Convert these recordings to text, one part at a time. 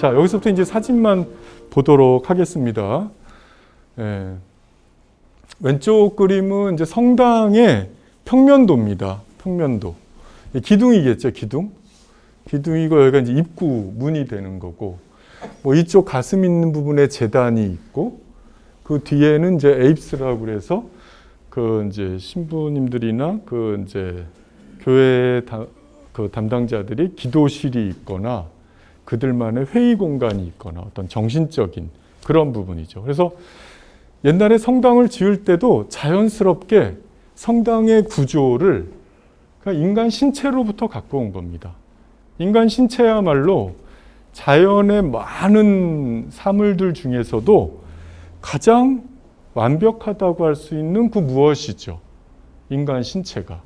자, 여기서부터 이제 사진만 보도록 하겠습니다. 예. 왼쪽 그림은 이제 성당의 평면도입니다. 평면도. 기둥이겠죠, 기둥. 기둥이고 여기가 이제 입구 문이 되는 거고, 뭐 이쪽 가슴 있는 부분에 제단이 있고, 그 뒤에는 이제 에입스라고 그래서 그 이제 신부님들이나 그 이제 교회 그 담당자들이 기도실이 있거나 그들만의 회의 공간이 있거나 어떤 정신적인 그런 부분이죠. 그래서 옛날에 성당을 지을 때도 자연스럽게 성당의 구조를 그러니까 인간 신체로부터 갖고 온 겁니다. 인간 신체야말로 자연의 많은 사물들 중에서도 가장 완벽하다고 할 수 있는 그 무엇이죠? 인간 신체가.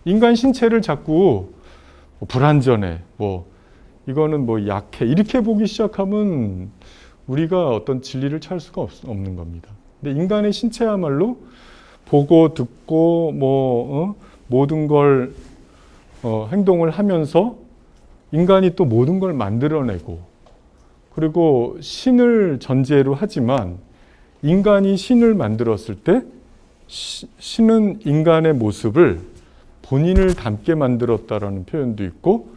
인간 신체를 자꾸 불완전해, 이거는 약해 이렇게 보기 시작하면 우리가 어떤 진리를 찾을 수가 없는 겁니다. 근데 인간의 신체야말로 보고 듣고 모든 걸 행동을 하면서 인간이 또 모든 걸 만들어내고, 그리고 신을 전제로 하지만 인간이 신을 만들었을 때 신은 인간의 모습을 본인을 닮게 만들었다라는 표현도 있고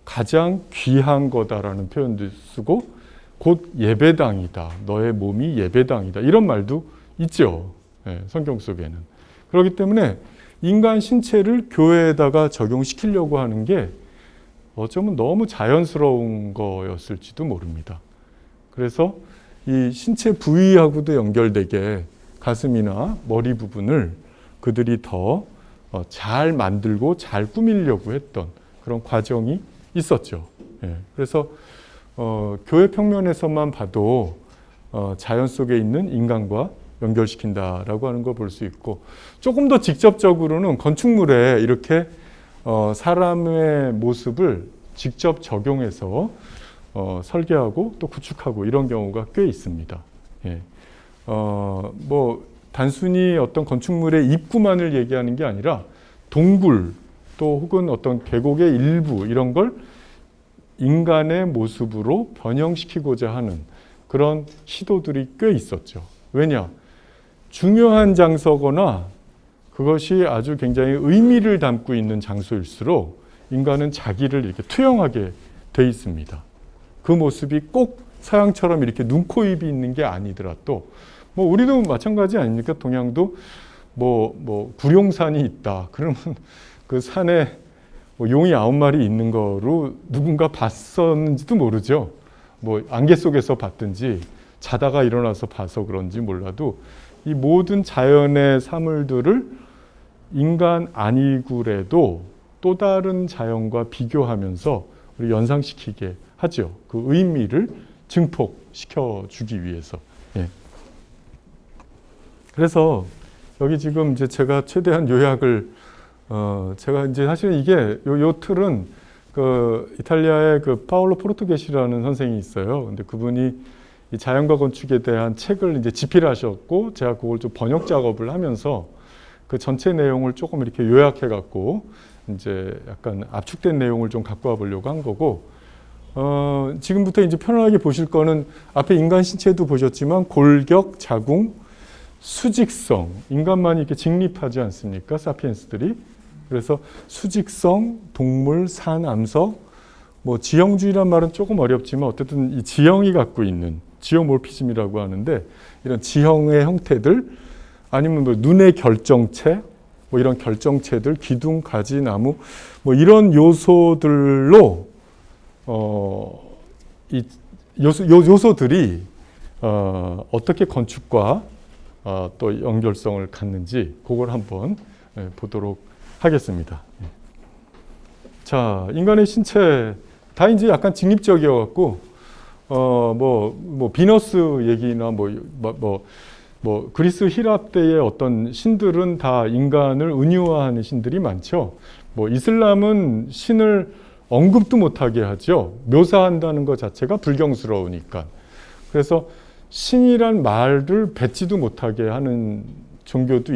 가장 귀한 거다라는 표현도 쓰고 곧 예배당이다. 너의 몸이 예배당이다. 이런 말도 있죠. 네, 성경 속에는. 그렇기 때문에 인간 신체를 교회에다가 적용시키려고 하는 게 어쩌면 너무 자연스러운 거였을지도 모릅니다. 그래서 이 신체 부위하고도 연결되게 가슴이나 머리 부분을 그들이 더 잘 만들고 잘 꾸미려고 했던 그런 과정이 있었죠. 예, 그래서 교회 평면에서만 봐도 자연 속에 있는 인간과 연결시킨다라고 하는 걸 볼 수 있고, 조금 더 직접적으로는 건축물에 이렇게 사람의 모습을 직접 적용해서 설계하고 또 구축하고 이런 경우가 꽤 있습니다. 예. 단순히 어떤 건축물의 입구만을 얘기하는 게 아니라 동굴 또 혹은 어떤 계곡의 일부 이런 걸 인간의 모습으로 변형시키고자 하는 그런 시도들이 꽤 있었죠. 왜냐? 중요한 장소거나 그것이 아주 굉장히 의미를 담고 있는 장소일수록 인간은 자기를 이렇게 투영하게 돼 있습니다. 그 모습이 꼭 서양처럼 이렇게 눈, 코, 입이 있는 게 아니더라도 우리도 마찬가지 아닙니까? 동양도 구룡산이 있다. 그러면 그 산에 용이 9마리 있는 거로 누군가 봤었는지도 모르죠. 안개 속에서 봤든지 자다가 일어나서 봐서 그런지 몰라도 이 모든 자연의 사물들을 인간 아니구래도 또 다른 자연과 비교하면서 우리 연상시키게 하죠. 그 의미를 증폭시켜 주기 위해서. 예. 그래서 여기 지금 이제 제가 최대한 요약을 제가 이제 사실 이게 요 틀은 그 이탈리아의 그 파올로 포르투게시라는 선생이 있어요. 근데 그분이 이 자연과 건축에 대한 책을 이제 집필하셨고 제가 그걸 좀 번역 작업을 하면서 그 전체 내용을 조금 이렇게 요약해 갖고 이제 약간 압축된 내용을 좀 갖고 와 보려고 한 거고, 지금부터 이제 편안하게 보실 거는 앞에 인간 신체도 보셨지만 골격, 자궁, 수직성, 인간만이 이렇게 직립하지 않습니까? 사피엔스들이. 그래서 수직성, 동물, 산, 암석, 지형주의란 말은 조금 어렵지만 어쨌든 이 지형이 갖고 있는 지오모피즘이라고 하는데 이런 지형의 형태들 아니면 눈의 결정체, 이런 결정체들, 기둥, 가지, 나무, 이런 요소들로 이 요소들이 어떻게 건축과 또 연결성을 갖는지 그걸 한번 보도록 하겠습니다. 자, 인간의 신체 다 이제 약간 직립적이어 갖고 비너스 얘기나 그리스 히랍 때의 어떤 신들은 다 인간을 은유화하는 신들이 많죠. 이슬람은 신을 언급도 못하게 하죠. 묘사한다는 것 자체가 불경스러우니까. 그래서 신이란 말을 뱉지도 못하게 하는 종교도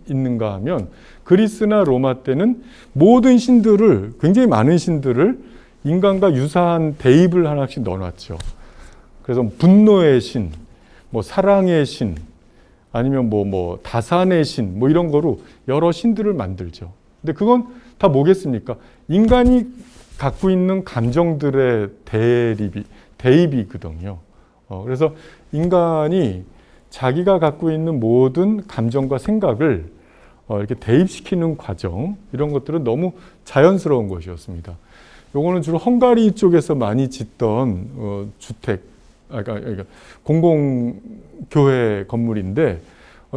있는가 하면 그리스나 로마 때는 모든 신들을, 굉장히 많은 신들을 인간과 유사한 대입을 하나씩 넣어놨죠. 그래서 분노의 신, 뭐 사랑의 신, 아니면 뭐 다산의 신, 뭐 이런 거로 여러 신들을 만들죠. 근데 그건 다 뭐겠습니까? 인간이 갖고 있는 감정들의 대입이거든요. 그래서 인간이 자기가 갖고 있는 모든 감정과 생각을 이렇게 대입시키는 과정, 이런 것들은 너무 자연스러운 것이었습니다. 요거는 주로 헝가리 쪽에서 많이 짓던 주택, 그러니까 공공교회 건물인데,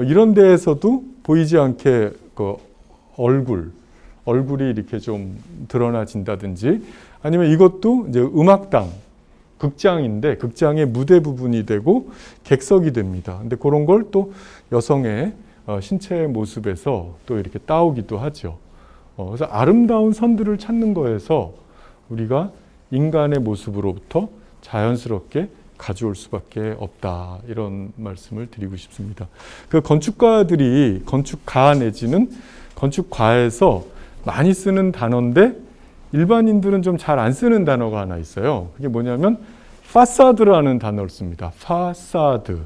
이런 데에서도 보이지 않게 그 얼굴이 이렇게 좀 드러나진다든지, 아니면 이것도 이제 음악당, 극장인데 극장의 무대 부분이 되고 객석이 됩니다. 근데 그런 걸 또 여성의 신체의 모습에서 또 이렇게 따오기도 하죠. 그래서 아름다운 선들을 찾는 거에서 우리가 인간의 모습으로부터 자연스럽게 가져올 수밖에 없다, 이런 말씀을 드리고 싶습니다. 그 건축가들이 건축가 내지는 건축과에서 많이 쓰는 단어인데 일반인들은 좀 잘 안 쓰는 단어가 하나 있어요. 그게 뭐냐면 파사드라는 단어를 씁니다. 파사드.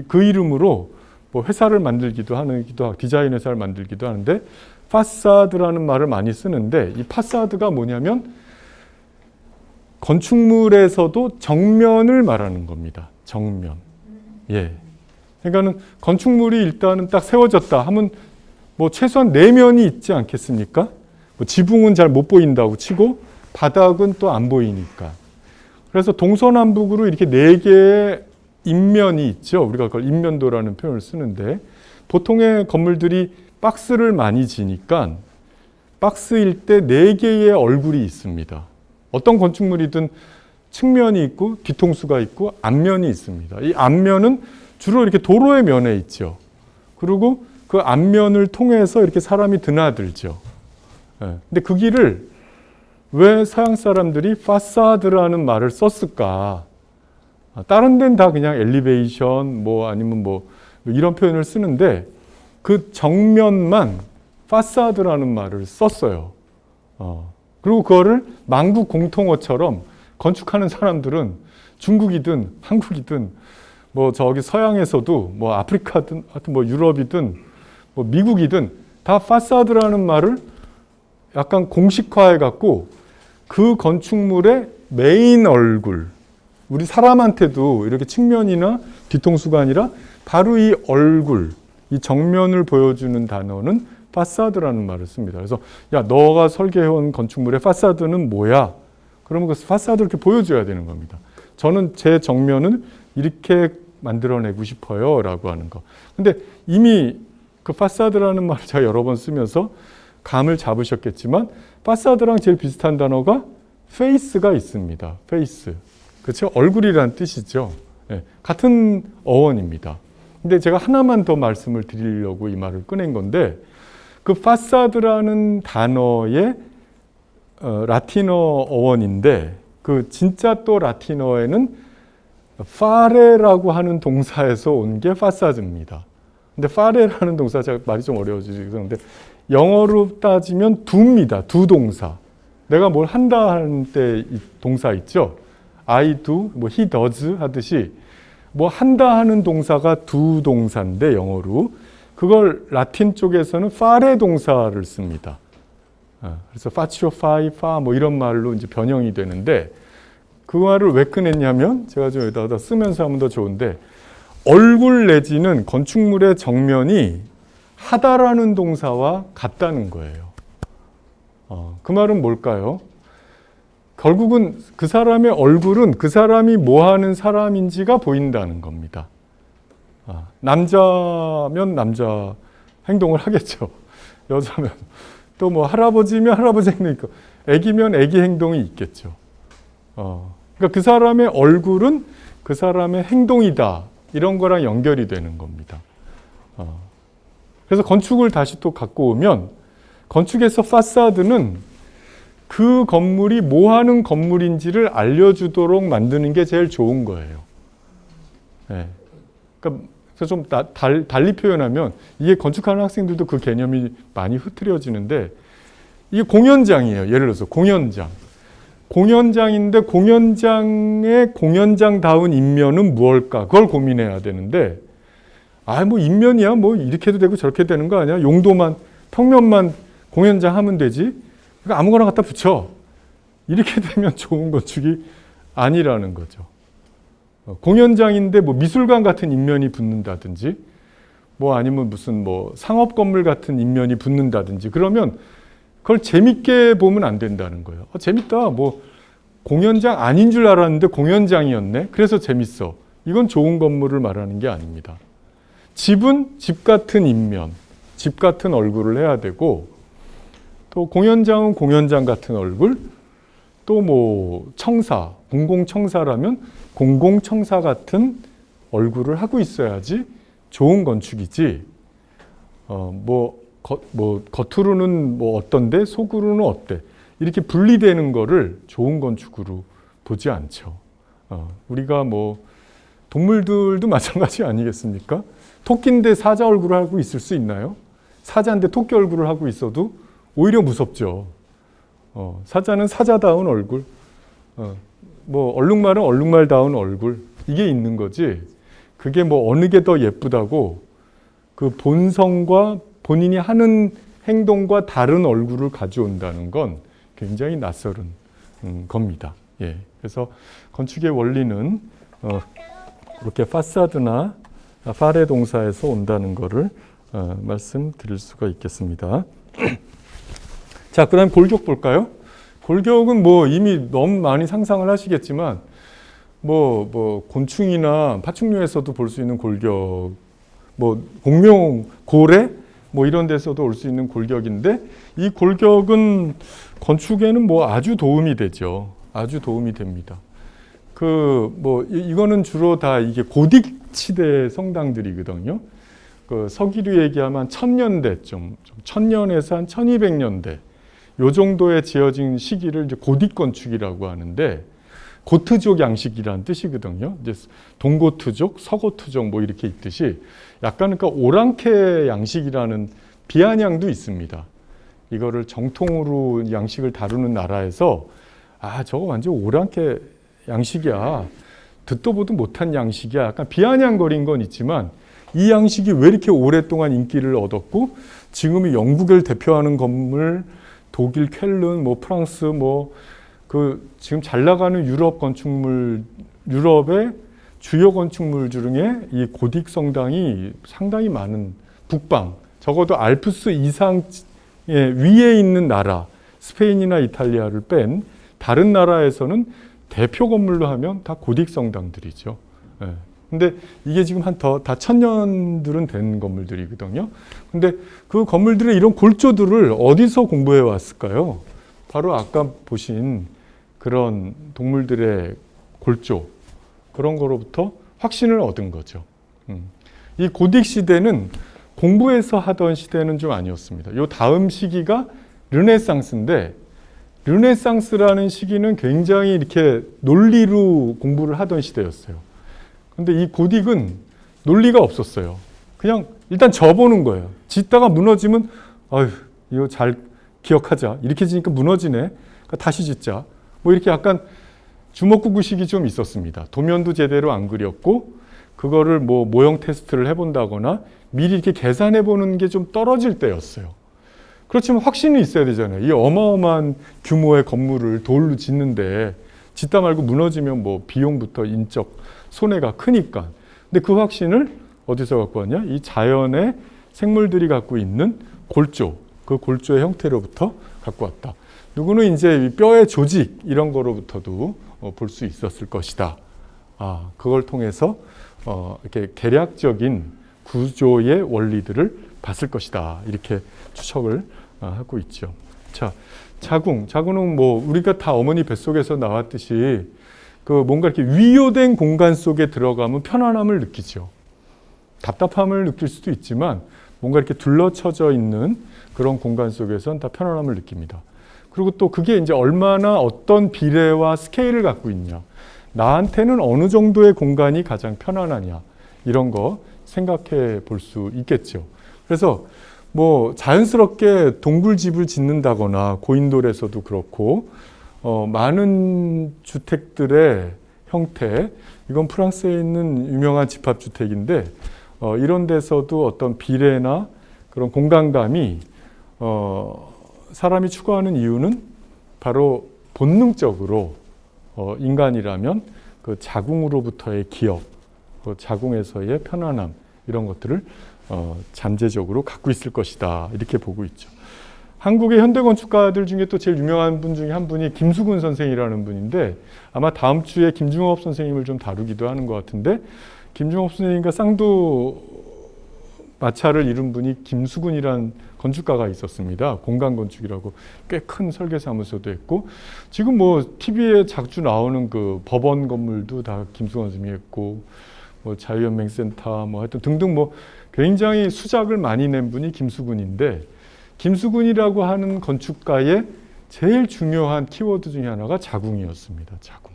그 이름으로 회사를 만들기도 하고 디자인 회사를 만들기도 하는데, 파사드라는 말을 많이 쓰는데, 이 파사드가 뭐냐면 건축물에서도 정면을 말하는 겁니다. 정면. 예. 그러니까는 건축물이 일단은 딱 세워졌다 하면 최소한 4면이 있지 않겠습니까? 지붕은 잘 못 보인다고 치고 바닥은 또 안 보이니까. 그래서 동서남북으로 이렇게 4개의 인면이 있죠. 우리가 그걸 인면도라는 표현을 쓰는데, 보통의 건물들이 박스를 많이 지니까 박스일 때 4개의 얼굴이 있습니다. 어떤 건축물이든 측면이 있고 뒤통수가 있고 앞면이 있습니다. 이 앞면은 주로 이렇게 도로의 면에 있죠. 그리고 그 앞면을 통해서 이렇게 사람이 드나들죠. 근데 그 길을 왜 서양 사람들이 파사드라는 말을 썼을까? 다른 데는 다 그냥 엘리베이션 아니면 이런 표현을 쓰는데, 그 정면만 파사드라는 말을 썼어요. 그리고 그거를 만국 공통어처럼 건축하는 사람들은 중국이든 한국이든 저기 서양에서도 아프리카든 하여튼 유럽이든 미국이든 다 파사드라는 말을 약간 공식화해 갖고 그 건축물의 메인 얼굴, 우리 사람한테도 이렇게 측면이나 뒤통수가 아니라 바로 이 얼굴, 이 정면을 보여주는 단어는 파사드라는 말을 씁니다. 그래서 야, 너가 설계해온 건축물의 파사드는 뭐야? 그러면 그 파사드를 이렇게 보여줘야 되는 겁니다. 저는 제 정면을 이렇게 만들어내고 싶어요 라고 하는 거. 근데 이미 그 파사드라는 말을 제가 여러 번 쓰면서 감을 잡으셨겠지만, 파사드랑 제일 비슷한 단어가 페이스가 있습니다. 페이스. 그렇죠? 얼굴이라는 뜻이죠. 네, 같은 어원입니다. 근데 제가 하나만 더 말씀을 드리려고 이 말을 꺼낸 건데, 그 파사드라는 단어의 라틴어 어원인데, 그 진짜 또 라틴어에는 파레라고 하는 동사에서 온 게 파사드입니다. 근데 파레라는 동사, 제가 말이 좀 어려워지죠. 그런데 영어로 따지면 do입니다. do 동사. 내가 뭘 한다 하는 때 이 동사 있죠. I do, he does 하듯이 한다 하는 동사가 do 동사인데 영어로. 그걸 라틴 쪽에서는 fare 동사를 씁니다. 그래서 faccio, fai, fa 이런 말로 이제 변형이 되는데, 그 말을 왜 꺼냈냐면, 제가 좀 여기다가 쓰면서 하면 더 좋은데, 얼굴 내지는 건축물의 정면이 하다라는 동사와 같다는 거예요. 그 말은 뭘까요? 결국은 그 사람의 얼굴은 그 사람이 뭐 하는 사람인지가 보인다는 겁니다. 남자면 남자 행동을 하겠죠. 여자면 또 할아버지면 할아버지 행동이 있고, 애기면 애기 행동이 있겠죠. 그러니까 그 사람의 얼굴은 그 사람의 행동이다, 이런 거랑 연결이 되는 겁니다. 그래서 건축을 다시 또 갖고 오면, 건축에서 파사드는 그 건물이 뭐 하는 건물인지를 알려주도록 만드는 게 제일 좋은 거예요. 네. 그러니까 좀 달리 표현하면, 이게 건축하는 학생들도 그 개념이 많이 흐트려지는데, 이게 공연장이에요. 예를 들어서 공연장. 공연장인데 공연장의 공연장다운 인면은 무엇일까? 그걸 고민해야 되는데 뭐 인면이야 뭐 이렇게 해도 되고 저렇게 되는 거 아니야? 용도만 평면만 공연장 하면 되지. 그러니까 아무거나 갖다 붙여. 이렇게 되면 좋은 건축이 아니라는 거죠. 공연장인데 뭐 미술관 같은 인면이 붙는다든지 뭐 아니면 무슨 뭐 상업 건물 같은 인면이 붙는다든지 그러면 그걸 재밌게 보면 안 된다는 거예요. 재밌다. 뭐 공연장 아닌 줄 알았는데 공연장이었네. 그래서 재밌어. 이건 좋은 건물을 말하는 게 아닙니다. 집은 집 같은 인면, 집 같은 얼굴을 해야 되고 또 공연장은 공연장 같은 얼굴, 또 뭐 청사, 공공청사라면 공공청사 같은 얼굴을 하고 있어야지 좋은 건축이지. 겉으로는 뭐 어떤데 속으로는 어때? 이렇게 분리되는 거를 좋은 건축으로 보지 않죠. 우리가 뭐 동물들도 마찬가지 아니겠습니까? 토끼인데 사자 얼굴을 하고 있을 수 있나요? 사자인데 토끼 얼굴을 하고 있어도 오히려 무섭죠. 사자는 사자다운 얼굴, 뭐 얼룩말은 얼룩말다운 얼굴 이게 있는 거지. 그게 뭐 어느 게 더 예쁘다고 그 본성과 본인이 하는 행동과 다른 얼굴을 가져온다는 건 굉장히 낯설은 겁니다. 예. 그래서 건축의 원리는 이렇게 파사드나 파레 동사에서 온다는 거를 말씀드릴 수가 있겠습니다. 자, 그다음 골격 볼까요? 골격은 뭐 이미 너무 많이 상상을 하시겠지만 뭐 곤충이나 파충류에서도 볼 수 있는 골격, 뭐 공룡, 고래 뭐 이런 데서도 올 수 있는 골격인데 이 골격은 건축에는 뭐 아주 도움이 되죠. 아주 도움이 됩니다. 이거는 주로 다 이게 고딕 시대 성당들이거든요. 그 서기로 얘기하면 1000년대쯤, 1000년에서 한 1200년대 요 정도에 지어진 시기를 이제 고딕 건축이라고 하는데 고트족 양식이라는 뜻이거든요. 이제 동고트족, 서고트족 뭐 이렇게 있듯이 약간 그러니까 오랑캐 양식이라는 비아냥도 있습니다. 이거를 정통으로 양식을 다루는 나라에서 저거 완전 오랑캐 양식이야. 듣도 보도 못한 양식이야. 약간 비아냥거린 건 있지만 이 양식이 왜 이렇게 오랫동안 인기를 얻었고 지금의 영국을 대표하는 건물, 독일 쾰른, 뭐 프랑스 지금 잘 나가는 유럽 건축물, 유럽의 주요 건축물 중에 이 고딕 성당이 상당히 많은 북방, 적어도 알프스 이상 위에 있는 나라, 스페인이나 이탈리아를 뺀 다른 나라에서는 대표 건물로 하면 다 고딕 성당들이죠. 근데 이게 지금 다 1000년들은 된 건물들이거든요. 근데 그 건물들의 이런 골조들을 어디서 공부해 왔을까요? 바로 아까 보신 그런 동물들의 골조, 그런 거로부터 확신을 얻은 거죠. 이 고딕 시대는 공부해서 하던 시대는 좀 아니었습니다. 요 다음 시기가 르네상스인데 르네상스라는 시기는 굉장히 이렇게 논리로 공부를 하던 시대였어요. 근데 이 고딕은 논리가 없었어요. 그냥 일단 져보는 거예요. 짓다가 무너지면 이거 잘 기억하자. 이렇게 지니까 무너지네. 그러니까 다시 짓자. 뭐 이렇게 약간 주먹구구식이 좀 있었습니다. 도면도 제대로 안 그렸고 그거를 뭐 모형 테스트를 해본다거나 미리 이렇게 계산해 보는 게 좀 떨어질 때였어요. 그렇지만 확신이 있어야 되잖아요. 이 어마어마한 규모의 건물을 돌로 짓는데 짓다 말고 무너지면 뭐 비용부터 인적 손해가 크니까. 근데 그 확신을 어디서 갖고 왔냐? 이 자연의 생물들이 갖고 있는 골조, 그 골조의 형태로부터 갖고 왔다. 누구는 이제 뼈의 조직 이런 거로부터도 볼 수 있었을 것이다. 그걸 통해서 이렇게 계략적인 구조의 원리들을 봤을 것이다. 이렇게 추측을 하고 있죠. 자, 자궁은 뭐 우리가 다 어머니 뱃속에서 나왔듯이 그 뭔가 이렇게 위요된 공간 속에 들어가면 편안함을 느끼죠. 답답함을 느낄 수도 있지만 뭔가 이렇게 둘러쳐져 있는 그런 공간 속에서는 다 편안함을 느낍니다. 그리고 또 그게 이제 얼마나 어떤 비례와 스케일을 갖고 있냐. 나한테는 어느 정도의 공간이 가장 편안하냐. 이런 거 생각해 볼 수 있겠죠. 그래서 뭐 자연스럽게 동굴집을 짓는다거나 고인돌에서도 그렇고 많은 주택들의 형태, 이건 프랑스에 있는 유명한 집합주택인데 이런 데서도 어떤 비례나 그런 공간감이 사람이 추구하는 이유는 바로 본능적으로 인간이라면 그 자궁으로부터의 기억, 그 자궁에서의 편안함 이런 것들을 잠재적으로 갖고 있을 것이다 이렇게 보고 있죠. 한국의 현대 건축가들 중에 또 제일 유명한 분 중에 한 분이 김수근 선생이라는 분인데 아마 다음 주에 김중업 선생님을 좀 다루기도 하는 것 같은데 김중업 선생님과 쌍두 마차를 이룬 분이 김수근이라는 건축가가 있었습니다. 공간건축이라고 꽤 큰 설계사무소도 했고 지금 뭐 TV에 자주 나오는 그 법원 건물도 다 김수근 선생님이 했고 뭐 자유연맹센터 뭐 하여튼 등등 뭐 굉장히 수작을 많이 낸 분이 김수근인데 김수근이라고 하는 건축가의 제일 중요한 키워드 중에 하나가 자궁이었습니다. 자궁.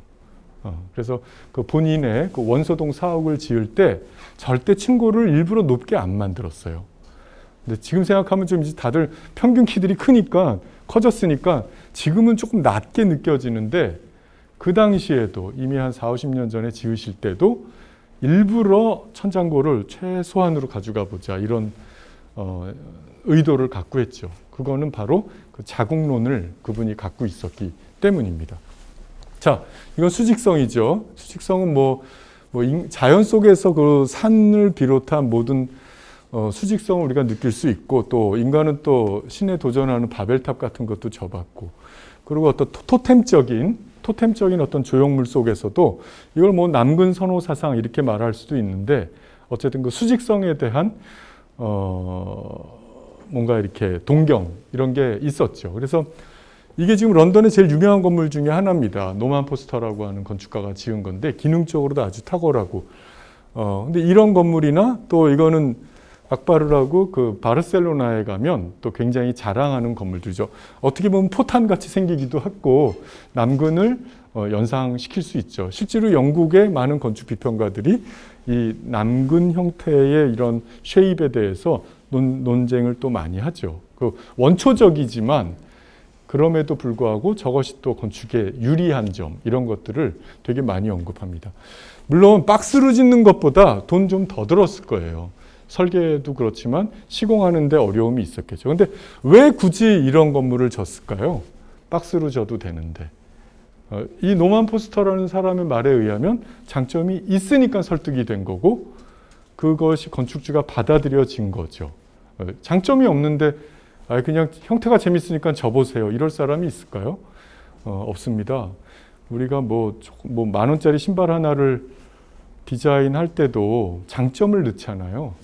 그래서 그 본인의 그 원서동 사옥을 지을 때 절대 층고를 일부러 높게 안 만들었어요. 근데 지금 생각하면 좀 이제 다들 평균 키들이 크니까 커졌으니까 지금은 조금 낮게 느껴지는데 그 당시에도 이미 한 40, 50년 전에 지으실 때도 일부러 천장고를 최소한으로 가져가 보자 이런 의도를 갖고 했죠. 그거는 바로 그 자궁론을 그분이 갖고 있었기 때문입니다. 자, 이건 수직성이죠. 수직성은 자연 속에서 그 산을 비롯한 모든 수직성을 우리가 느낄 수 있고 또 인간은 또 신에 도전하는 바벨탑 같은 것도 져봤고 그리고 어떤 토템적인 어떤 조형물 속에서도 이걸 뭐 남근 선호 사상 이렇게 말할 수도 있는데 어쨌든 그 수직성에 대한 뭔가 이렇게 동경 이런 게 있었죠. 그래서 이게 지금 런던의 제일 유명한 건물 중에 하나입니다. 노만 포스터라고 하는 건축가가 지은 건데 기능적으로도 아주 탁월하고 근데 이런 건물이나 또 이거는 악바르라고 그 바르셀로나에 가면 또 굉장히 자랑하는 건물들이죠. 어떻게 보면 포탄같이 생기기도 하고 남근을 연상시킬 수 있죠. 실제로 영국의 많은 건축 비평가들이 이 남근 형태의 이런 쉐입에 대해서 논쟁을 또 많이 하죠. 그 원초적이지만 그럼에도 불구하고 저것이 또 건축에 유리한 점 이런 것들을 되게 많이 언급합니다. 물론 박스로 짓는 것보다 돈 좀 더 들었을 거예요. 설계도 그렇지만 시공하는 데 어려움이 있었겠죠. 근데 왜 굳이 이런 건물을 졌을까요? 박스로 져도 되는데. 이 노만 포스터라는 사람의 말에 의하면 장점이 있으니까 설득이 된 거고 그것이 건축주가 받아들여진 거죠. 장점이 없는데 그냥 형태가 재밌으니까 져보세요. 이럴 사람이 있을까요? 없습니다. 우리가 뭐 10,000원짜리 신발 하나를 디자인할 때도 장점을 넣잖아요.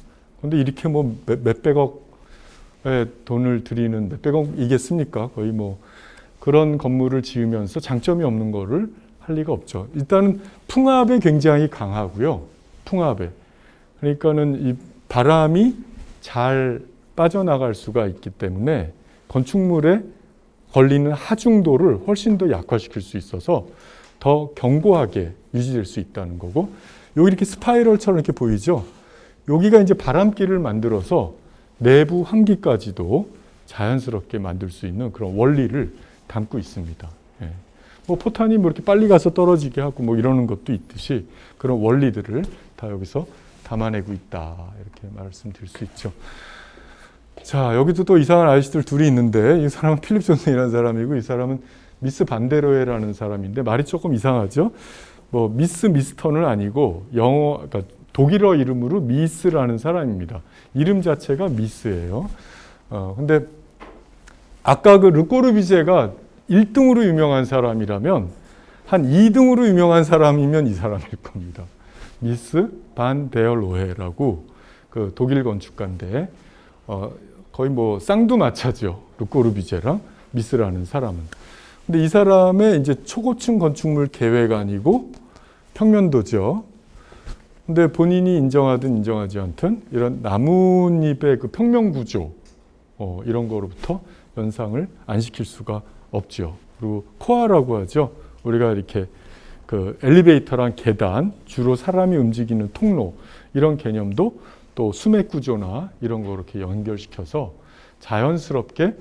근데 이렇게 뭐 몇백억의 돈을 들이는 몇백억이겠습니까? 거의 뭐 그런 건물을 지으면서 장점이 없는 거를 할 리가 없죠. 일단은 풍압에 굉장히 강하고요. 풍압에. 그러니까는 이 바람이 잘 빠져나갈 수가 있기 때문에 건축물에 걸리는 하중도를 훨씬 더 약화시킬 수 있어서 더 견고하게 유지될 수 있다는 거고 여기 이렇게 스파이럴처럼 이렇게 보이죠. 여기가 이제 바람길을 만들어서 내부 환기까지도 자연스럽게 만들 수 있는 그런 원리를 담고 있습니다. 예. 뭐 포탄이 뭐 이렇게 빨리 가서 떨어지게 하고 뭐 이러는 것도 있듯이 그런 원리들을 다 여기서 담아내고 있다 이렇게 말씀드릴 수 있죠. 자, 여기도 또 이상한 아저씨들 둘이 있는데 이 사람은 필립 존슨이라는 사람이고 이 사람은 미스 반데로에라는 사람인데 말이 조금 이상하죠. 뭐 미스터는 아니고 그러니까 독일어 이름으로 미스라는 사람입니다. 이름 자체가 미스예요. 근데 아까 그 르꼬르비제가 1등으로 유명한 사람이라면 한 2등으로 유명한 사람이면 이 사람일 겁니다. 미스 반데어로헤라고 그 독일 건축가인데 거의 뭐 쌍두마차죠. 르꼬르비제랑 미스라는 사람은. 근데 이 사람의 이제 초고층 건축물 계획안이고 평면도죠. 근데 본인이 인정하든 인정하지 않든 이런 나뭇잎의 그 평면 구조 이런 거로부터 연상을 안 시킬 수가 없죠. 그리고 코아라고 하죠. 우리가 이렇게 그 엘리베이터랑 계단, 주로 사람이 움직이는 통로 이런 개념도 또 수맥 구조나 이런 거 이렇게 연결시켜서 자연스럽게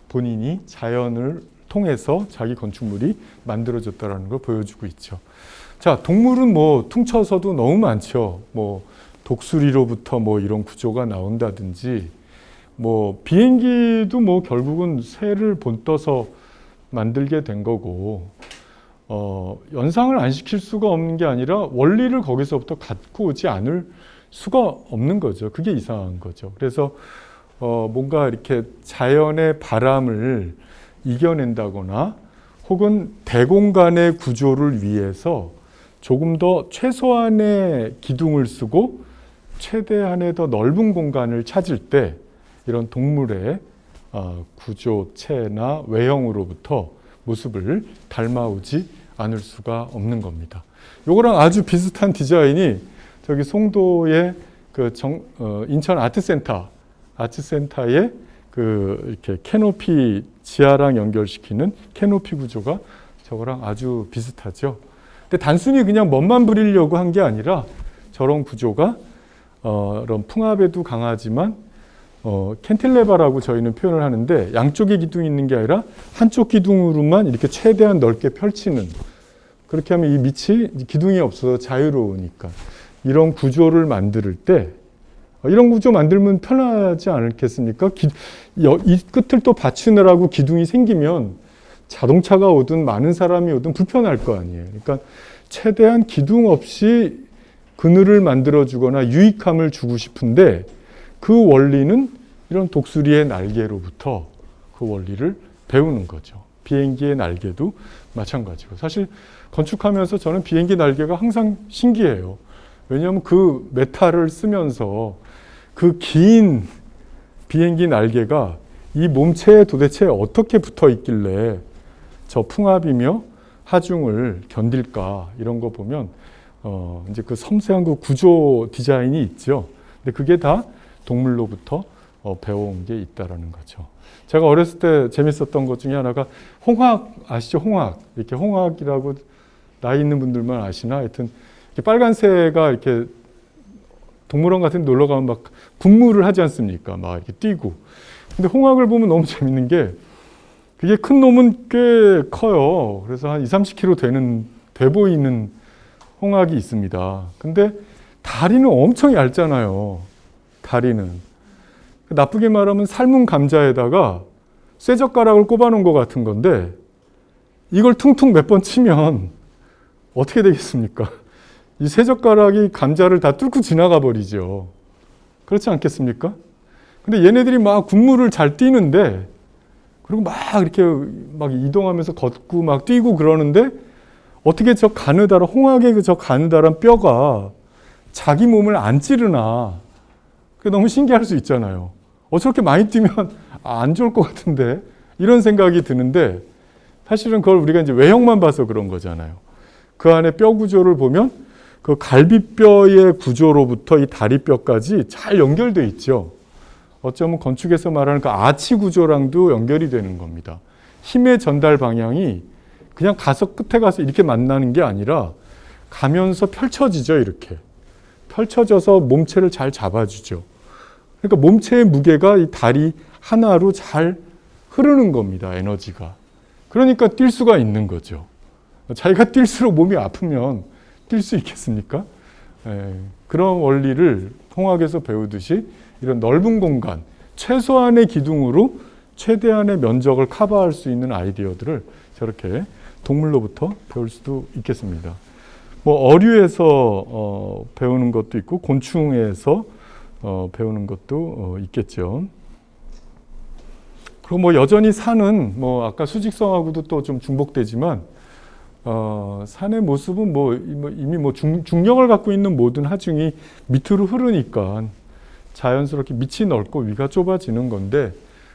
본인이 자연을 통해서 자기 건축물이 만들어졌다라는 걸 보여주고 있죠. 자, 동물은 뭐 퉁쳐서도 너무 많죠. 뭐 독수리로부터 뭐 이런 구조가 나온다든지, 뭐 비행기도 뭐 결국은 새를 본떠서 만들게 된 거고, 연상을 안 시킬 수가 없는 게 아니라 원리를 거기서부터 갖고 오지 않을 수가 없는 거죠. 그게 이상한 거죠. 그래서 뭔가 이렇게 자연의 바람을 이겨낸다거나 혹은 대공간의 구조를 위해서 조금 더 최소한의 기둥을 쓰고 최대한의 더 넓은 공간을 찾을 때 이런 동물의 구조체나 외형으로부터 모습을 닮아오지 않을 수가 없는 겁니다. 요거랑 아주 비슷한 디자인이 저기 송도의 그 인천 아트센터의 그 이렇게 캐노피 지하랑 연결시키는 캐노피 구조가 저거랑 아주 비슷하죠. 근데 단순히 그냥 멋만 부리려고 한 게 아니라 저런 구조가 이런 풍압에도 강하지만 캔틸레바라고 저희는 표현을 하는데 양쪽에 기둥이 있는 게 아니라 한쪽 기둥으로만 이렇게 최대한 넓게 펼치는, 그렇게 하면 이 밑이 기둥이 없어서 자유로우니까 이런 구조를 만들 때 이런 구조 만들면 편하지 않겠습니까? 이 끝을 또 받치느라고 기둥이 생기면 자동차가 오든 많은 사람이 오든 불편할 거 아니에요. 그러니까 최대한 기둥 없이 그늘을 만들어주거나 유익함을 주고 싶은데 그 원리는 이런 독수리의 날개로부터 그 원리를 배우는 거죠. 비행기의 날개도 마찬가지고. 사실 건축하면서 저는 비행기 날개가 항상 신기해요. 왜냐하면 그 메탈을 쓰면서 그 긴 비행기 날개가 이 몸체에 도대체 어떻게 붙어 있길래 저 풍압이며 하중을 견딜까, 이런 거 보면 이제 그 섬세한 그 구조 디자인이 있죠. 근데 그게 다 동물로부터 배워온 게 있다라는 거죠. 제가 어렸을 때 재밌었던 것 중에 하나가 홍학 아시죠? 홍학. 이렇게 홍학이라고 나이 있는 분들만 아시나? 하여튼 이렇게 빨간 새가 이렇게 동물원 같은 데 놀러 가면 막 분무를 하지 않습니까? 막 이렇게 뛰고. 근데 홍학을 보면 너무 재밌는 게 그게 큰 놈은 꽤 커요. 그래서 한 20-30kg 돼 보이는 홍학이 있습니다. 근데 다리는 엄청 얇잖아요. 다리는. 나쁘게 말하면 삶은 감자에다가 쇠젓가락을 꼽아 놓은 것 같은 건데 이걸 퉁퉁 몇 번 치면 어떻게 되겠습니까? 이 쇠젓가락이 감자를 다 뚫고 지나가 버리죠. 그렇지 않겠습니까? 근데 얘네들이 막 군무를 잘 뛰는데, 그리고 막 이렇게 막 이동하면서 걷고 막 뛰고 그러는데 어떻게 저 가느다란, 홍학의 저 가느다란 뼈가 자기 몸을 안 찌르나. 그게 너무 신기할 수 있잖아요. 저렇게 많이 뛰면 안 좋을 것 같은데, 이런 생각이 드는데 사실은 그걸 우리가 이제 외형만 봐서 그런 거잖아요. 그 안에 뼈 구조를 보면 그 갈비뼈의 구조로부터 이 다리뼈까지 잘 연결돼 있죠. 어쩌면 건축에서 말하는 그 아치 구조랑도 연결이 되는 겁니다. 힘의 전달 방향이 그냥 가서 끝에 가서 이렇게 만나는 게 아니라 가면서 펼쳐지죠. 이렇게 펼쳐져서 몸체를 잘 잡아주죠. 그러니까 몸체의 무게가 이 다리 하나로 잘 흐르는 겁니다. 에너지가. 그러니까 뛸 수가 있는 거죠. 자기가 뛸수록 몸이 아프면 뛸 수 있겠습니까? 그런 원리를 홍학에서 배우듯이 이런 넓은 공간, 최소한의 기둥으로 최대한의 면적을 커버할 수 있는 아이디어들을 저렇게 동물로부터 배울 수도 있겠습니다. 뭐 어류에서 배우는 것도 있고 곤충에서 배우는 것도 있겠죠. 그리고 뭐 여전히 산은 뭐 아까 수직성하고도 또 좀 중복되지만 산의 모습은 이미 중력을 갖고 있는 모든 하중이 밑으로 흐르니까 자연스럽게 밑이 넓고 위가 좁아지는 건데,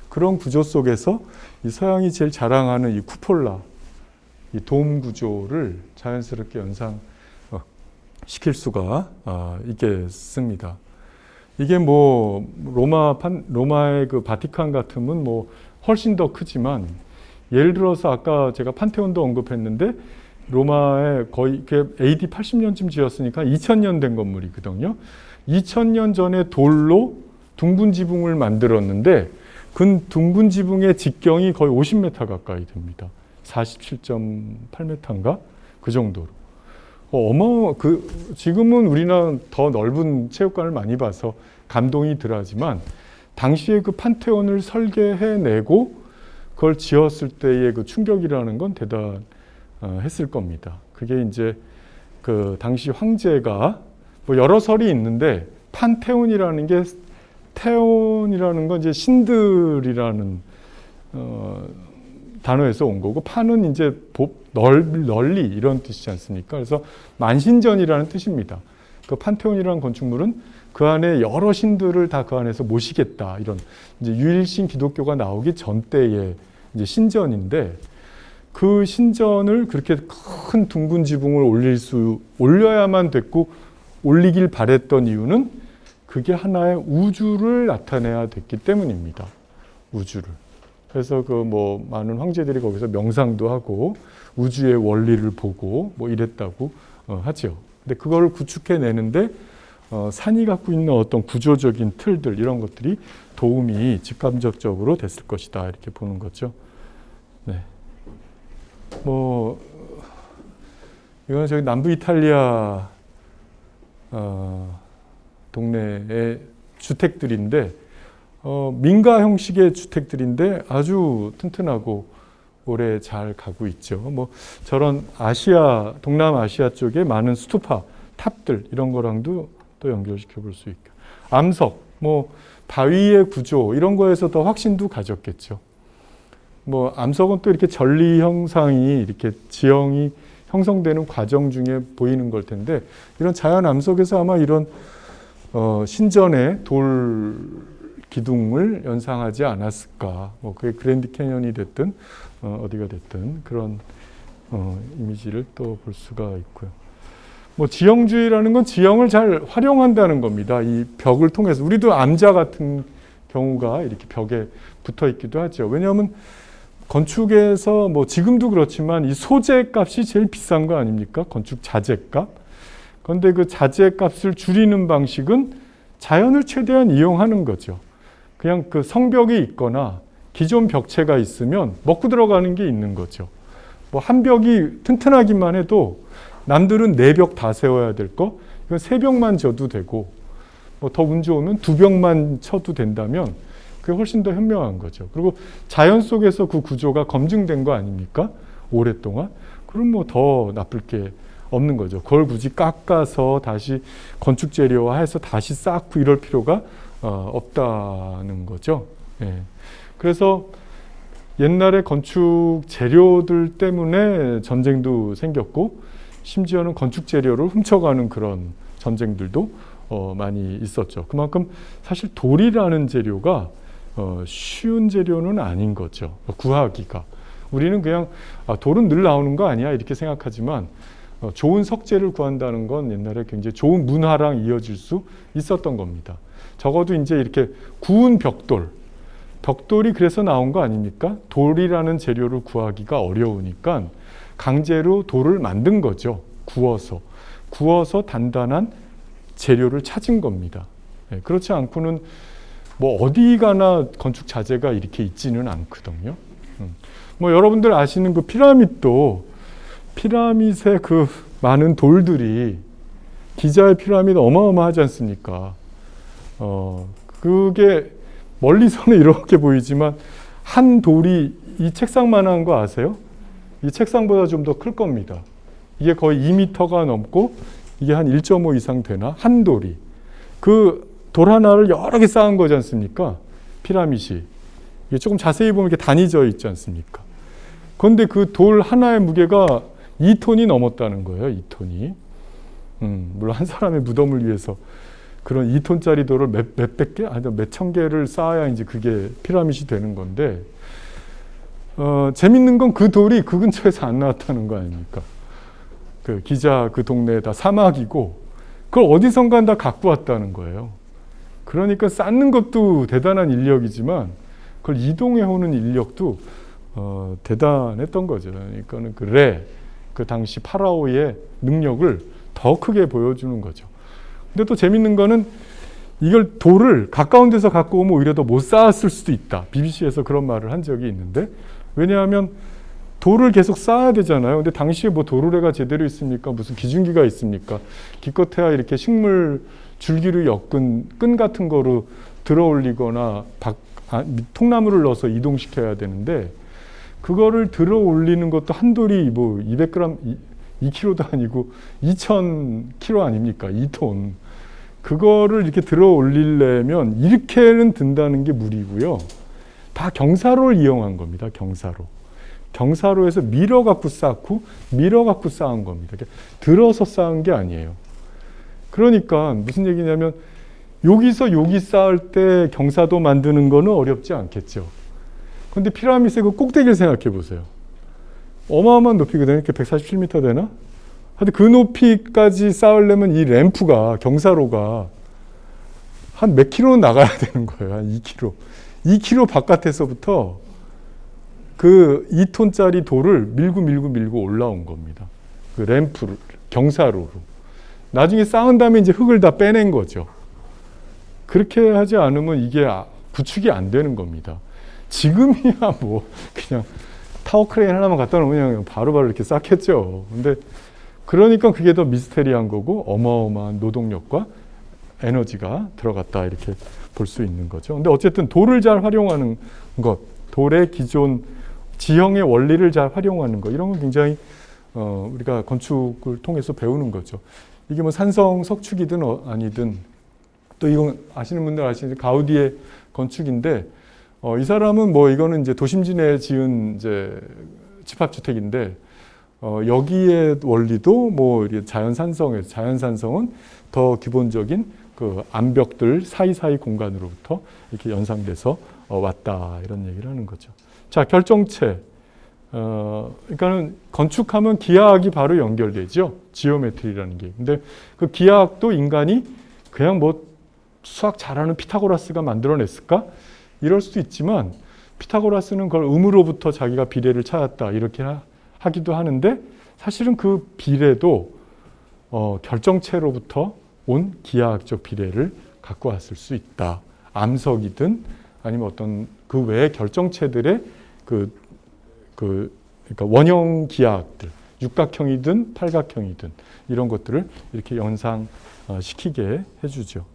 그런 구조 속에서 이 서양이 제일 자랑하는 이 쿠폴라, 이 돔 구조를 자연스럽게 연상 시킬 수가 있겠습니다. 이게 뭐 로마의 그 바티칸 같으면 뭐 훨씬 더 크지만, 예를 들어서 아까 제가 판테온도 언급했는데 로마에 거의 AD 80년쯤 지었으니까 2000년 된 건물이거든요. 2000년 전에 돌로 둥근 지붕을 만들었는데 둥근 지붕의 직경이 거의 50m 가까이 됩니다. 47.8m인가? 그 정도로. 지금은 우리는 더 넓은 체육관을 많이 봐서 감동이 덜하지만 당시에 그 판테온을 설계해내고 그걸 지었을 때의 그 충격이라는 건 대단했을 겁니다. 그게 이제 그 당시 황제가 뭐 여러 설이 있는데 판테온이라는 게 테온이라는 건 이제 신들이라는 단어에서 온 거고 판은 이제 널리 이런 뜻이지 않습니까? 그래서 만신전이라는 뜻입니다. 그 판테온이라는 건축물은 그 안에 여러 신들을 다 그 안에서 모시겠다 이런 이제 유일신 기독교가 나오기 전 때의 이제 신전인데 그 신전을 그렇게 큰 둥근 지붕을 올려야만 됐고 올리길 바랬던 이유는 그게 하나의 우주를 나타내야 됐기 때문입니다. 우주를. 그래서 그 뭐 많은 황제들이 거기서 명상도 하고 우주의 원리를 보고 뭐 이랬다고 하죠. 근데 그걸 구축해내는데 산이 갖고 있는 어떤 구조적인 틀들 이런 것들이 도움이 직간접적으로 됐을 것이다 이렇게 보는 거죠. 네. 뭐 이건 저기 남부 이탈리아 동네의 주택들인데 민가 형식의 주택들인데 아주 튼튼하고 오래 잘 가고 있죠. 뭐 저런 동남아시아 쪽에 많은 스투파 탑들 이런 거랑도 또 연결시켜 볼 수 있고 암석, 뭐 바위의 구조 이런 거에서 더 확신도 가졌겠죠. 뭐 암석은 또 이렇게 전리 형상이 이렇게 지형이 형성되는 과정 중에 보이는 걸 텐데 이런 자연 암석에서 아마 이런 신전의 돌 기둥을 연상하지 않았을까. 뭐 그게 그랜드 캐년이 됐든 어디가 됐든 그런 이미지를 또 볼 수가 있고요. 뭐 지형주의라는 건 지형을 잘 활용한다는 겁니다. 이 벽을 통해서 우리도 암자 같은 경우가 이렇게 벽에 붙어 있기도 하죠. 왜냐하면 건축에서 뭐 지금도 그렇지만 이 소재 값이 제일 비싼 거 아닙니까? 건축 자재 값. 그런데 그 자재 값을 줄이는 방식은 자연을 최대한 이용하는 거죠. 그냥 그 성벽이 있거나 기존 벽체가 있으면 먹고 들어가는 게 있는 거죠. 뭐 한 벽이 튼튼하기만 해도 남들은 4벽 다 세워야 될 거, 이건 3벽만 져도 되고, 뭐 더 운 좋으면 2벽만 쳐도 된다면 그게 훨씬 더 현명한 거죠. 그리고 자연 속에서 그 구조가 검증된 거 아닙니까? 오랫동안. 그럼 뭐 더 나쁠 게 없는 거죠. 그걸 굳이 깎아서 다시 건축 재료화해서 다시 쌓고 이럴 필요가 없다는 거죠. 예. 그래서 옛날에 건축 재료들 때문에 전쟁도 생겼고 심지어는 건축 재료를 훔쳐가는 그런 전쟁들도 많이 있었죠. 그만큼 사실 돌이라는 재료가 쉬운 재료는 아닌 거죠. 구하기가. 우리는 그냥 돌은 늘 나오는 거 아니야 이렇게 생각하지만 좋은 석재를 구한다는 건 옛날에 굉장히 좋은 문화랑 이어질 수 있었던 겁니다. 적어도 이제 이렇게 구운 벽돌이 그래서 나온 거 아닙니까? 돌이라는 재료를 구하기가 어려우니까 강제로 돌을 만든 거죠. 구워서 단단한 재료를 찾은 겁니다. 네, 그렇지 않고는 뭐 어디 가나 건축 자재가 이렇게 있지는 않거든요. 뭐 여러분들 아시는 그 피라밋의 그 많은 돌들이 기자의 피라밋 어마어마하지 않습니까? 그게 멀리서는 이렇게 보이지만 한 돌이 이 책상만한 거 아세요? 이 책상보다 좀 더 클 겁니다. 이게 거의 2m가 넘고 이게 한 1.5 이상 되나? 한 돌이. 그 돌 하나를 여러 개 쌓은 거지 않습니까? 피라밋이. 이게 조금 자세히 보면 이렇게 단위져 있지 않습니까? 그런데 그 돌 하나의 무게가 2톤이 넘었다는 거예요. 2톤이. 물론 한 사람의 무덤을 위해서 그런 2톤짜리 돌을 몇백 개? 아니, 몇천 개를 쌓아야 이제 그게 피라밋이 되는 건데, 재밌는 건 그 돌이 그 근처에서 안 나왔다는 거 아닙니까? 그 기자 그 동네에 다 사막이고, 그걸 어디선가 다 갖고 왔다는 거예요. 그러니까 쌓는 것도 대단한 인력이지만, 그걸 이동해 오는 인력도 대단했던 거죠. 그러니까는 그 당시 파라오의 능력을 더 크게 보여주는 거죠. 근데 또 재밌는 거는 이걸 돌을 가까운 데서 갖고 오면 오히려 더 못 쌓았을 수도 있다. BBC에서 그런 말을 한 적이 있는데, 왜냐하면 돌을 계속 쌓아야 되잖아요. 근데 당시에 뭐 도르래가 제대로 있습니까? 무슨 기중기가 있습니까? 기껏해야 이렇게 식물 줄기를 엮은 끈 같은 거로 들어 올리거나 통나무를 넣어서 이동시켜야 되는데, 그거를 들어 올리는 것도 한 돌이 뭐 200g, 2kg도 아니고 2000kg 아닙니까? 2톤. 그거를 이렇게 들어 올리려면 이렇게는 든다는 게 무리고요. 다 경사로를 이용한 겁니다. 경사로. 경사로에서 밀어갖고 쌓고 밀어갖고 쌓은 겁니다. 들어서 쌓은 게 아니에요. 그러니까 무슨 얘기냐면 여기서 여기 쌓을 때 경사도 만드는 거는 어렵지 않겠죠. 근데 피라미드의 그 꼭대기를 생각해 보세요. 어마어마한 높이거든요. 이렇게 147m 되나? 하여튼 그 높이까지 쌓으려면 이 램프가, 경사로가 한 몇 킬로는 나가야 되는 거예요. 한 2km. 2km 바깥에서부터 그 2톤짜리 돌을 밀고 올라온 겁니다. 그 램프를, 경사로로. 나중에 쌓은 다음에 이제 흙을 다 빼낸 거죠. 그렇게 하지 않으면 이게 구축이 안 되는 겁니다. 지금이야 뭐 그냥 타워 크레인 하나만 갖다 놓으면 바로바로 이렇게 쌓겠죠. 근데 그러니까 그게 더 미스테리한 거고 어마어마한 노동력과 에너지가 들어갔다 이렇게 볼 수 있는 거죠. 근데 어쨌든 돌을 잘 활용하는 것, 돌의 기존 지형의 원리를 잘 활용하는 것, 이런 건 굉장히 우리가 건축을 통해서 배우는 거죠. 이게 뭐 산성 석축이든 아니든, 또 이건 아시는 분들 아시는 가우디의 건축인데, 이 사람은 뭐 이거는 이제 도심지내에 지은 이제 집합주택인데, 여기의 원리도 뭐 자연산성에서, 자연산성은 더 기본적인 그 암벽들 사이사이 공간으로부터 이렇게 연상돼서 왔다, 이런 얘기를 하는 거죠. 자, 결정체. 그러니까는 건축하면 기하학이 바로 연결되죠. 지오메트리라는 게. 근데 그 기하학도 인간이 그냥 뭐 수학 잘하는 피타고라스가 만들어냈을까? 이럴 수도 있지만, 피타고라스는 그걸 음으로부터 자기가 비례를 찾았다, 이렇게 하기도 하는데, 사실은 그 비례도 결정체로부터 온 기하학적 비례를 갖고 왔을 수 있다. 암석이든 아니면 어떤 그 외의 결정체들의 그러니까 원형 기하학들, 육각형이든 팔각형이든 이런 것들을 이렇게 연상시키게 해주죠.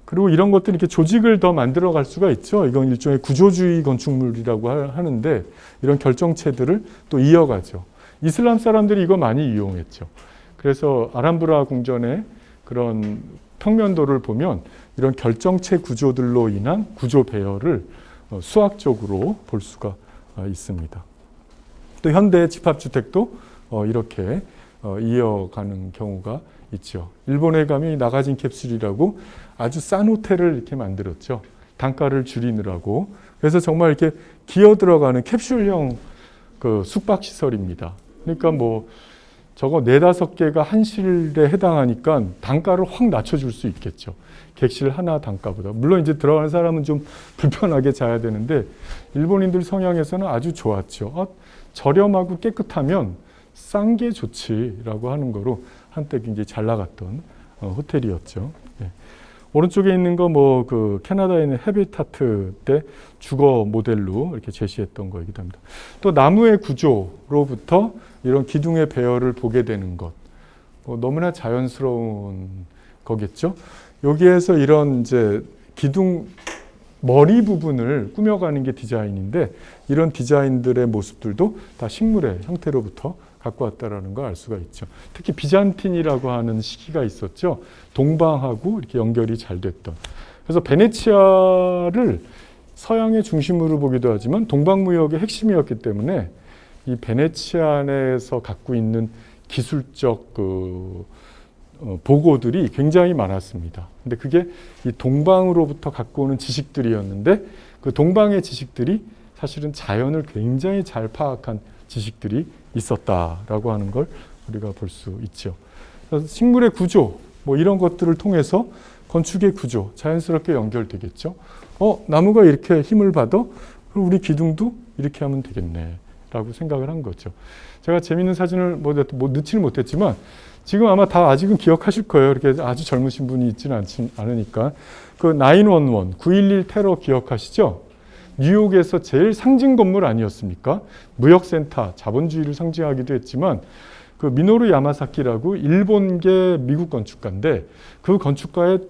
그리고 이런 것들이 이렇게 조직을 더 만들어 갈 수가 있죠. 이건 일종의 구조주의 건축물이라고 하는데, 이런 결정체들을 또 이어가죠. 이슬람 사람들이 이거 많이 이용했죠. 그래서 아람브라 궁전의 그런 평면도를 보면 이런 결정체 구조들로 인한 구조 배열을 수학적으로 볼 수가 있습니다. 또 현대 집합주택도 이렇게 이어가는 경우가 있죠. 일본에 가면 나가진 캡슐이라고 아주 싼 호텔을 이렇게 만들었죠. 단가를 줄이느라고. 그래서 정말 이렇게 기어 들어가는 캡슐형 그 숙박시설입니다. 그러니까 뭐 저거 4-5개가 한 실에 해당하니까 단가를 확 낮춰줄 수 있겠죠. 객실 하나 단가보다. 물론 이제 들어가는 사람은 좀 불편하게 자야 되는데, 일본인들 성향에서는 아주 좋았죠. 저렴하고 깨끗하면 싼 게 좋지라고 하는 거로 한때 굉장히 잘 나갔던 호텔이었죠. 예. 오른쪽에 있는 거 뭐 그 캐나다에 있는 헤비타트 때 주거 모델로 이렇게 제시했던 거이기도 합니다. 또 나무의 구조로부터 이런 기둥의 배열을 보게 되는 것, 너무나 자연스러운 거겠죠. 여기에서 이런 이제 기둥 머리 부분을 꾸며가는 게 디자인인데, 이런 디자인들의 모습들도 다 식물의 형태로부터 갖고 왔다라는 걸 알 수가 있죠. 특히 비잔틴이라고 하는 시기가 있었죠. 동방하고 이렇게 연결이 잘 됐던. 그래서 베네치아를 서양의 중심으로 보기도 하지만 동방무역의 핵심이었기 때문에 이 베네치아 안에서 갖고 있는 기술적 보고들이 굉장히 많았습니다. 근데 그게 이 동방으로부터 갖고 오는 지식들이었는데, 그 동방의 지식들이 사실은 자연을 굉장히 잘 파악한 지식들이 있었다라고 하는 걸 우리가 볼 수 있죠. 그래서 식물의 구조, 뭐 이런 것들을 통해서 건축의 구조, 자연스럽게 연결되겠죠. 나무가 이렇게 힘을 받아? 그럼 우리 기둥도 이렇게 하면 되겠네. 라고 생각을 한 거죠. 제가 재밌는 사진을 뭐 넣지는 못했지만 지금 아마 다 아직은 기억하실 거예요. 이렇게 아주 젊으신 분이 있지는 않으니까. 그 911, 9.11 테러 기억하시죠? 뉴욕에서 제일 상징 건물 아니었습니까? 무역센터, 자본주의를 상징하기도 했지만 그 미노루 야마사키라고 일본계 미국 건축가인데 그 건축가의